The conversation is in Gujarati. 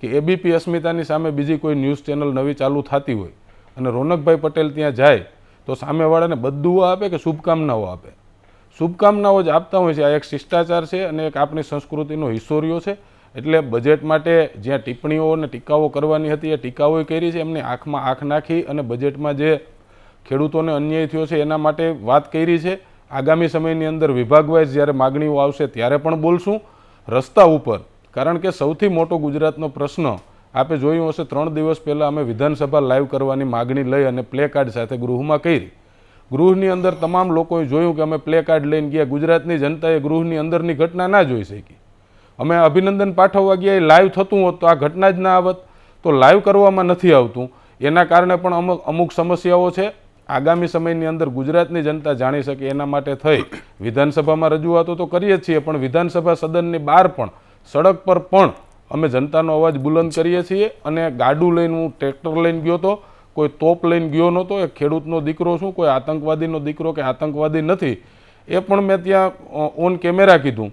કે એબીપી અસ્મિતાની સામે બીજી કોઈ ન્યૂઝ ચેનલ નવી ચાલુ થતી હોય અને રોનકભાઈ પટેલ ત્યાં જાય તો સામેવાળાને બદદુઆ આપે કે શુભકામનાઓ આપે? શુભકામનાઓ જ આપતા હોય છે. આ એક શિષ્ટાચાર છે અને એક આપણી સંસ્કૃતિનો હિસ્સો રહ્યો છે. એટલે બજેટ માટે જ્યાં ટિપ્પણીઓ અને ટીકાઓ કરવાની હતી એ ટીકાઓ કરી છે. એમની આંખમાં આંખ નાખી અને બજેટમાં જે ખેડૂતોને અન્યાય થયો છે એના માટે વાત કરી છે. આગામી સમયની અંદર વિભાગવાઇઝ જ્યારે માગણીઓ આવશે ત્યારે પણ બોલશું. રસ્તા ઉપર, કારણ કે સૌથી મોટો ગુજરાતનો પ્રશ્ન આપે જોયું હશે, 3 દિવસ પહેલાં અમે વિધાનસભા લાઈવ કરવાની માગણી લઈ અને પ્લે કાર્ડ સાથે ગૃહમાં કરી. ગૃહની અંદર તમામ લોકોએ જોયું કે અમે પ્લે કાર્ડ લઈને ગયા. ગુજરાતની જનતાએ ગૃહની અંદરની ઘટના ના જોઈ શકી. અમે અભિનંદન પાઠવવા ગયા, એ લાઈવ થતું હોત તો આ ઘટના જ ના આવત. તો લાઈવ કરવામાં નથી આવતું, એના કારણે પણ અમુક સમસ્યાઓ છે. આગામી સમયની અંદર ગુજરાતની જનતા જાણી શકે એના માટે થઈ વિધાનસભામાં રજૂઆતો તો કરીએ જ છીએ, પણ વિધાનસભા સદનની બહાર પણ સડક પર પણ અમે જનતાનો અવાજ બુલંદ કરીએ છીએ. અને ગાડું લઈને, હું ટ્રેક્ટર લઈને ગયો તો, કોઈ તોપ લઈને ગયો નહોતો. એ ખેડૂતનો દીકરો છું, કોઈ આતંકવાદીનો દીકરો કે આતંકવાદી નથી. એ પણ મેં ત્યાં ઓન કેમેરા કીધું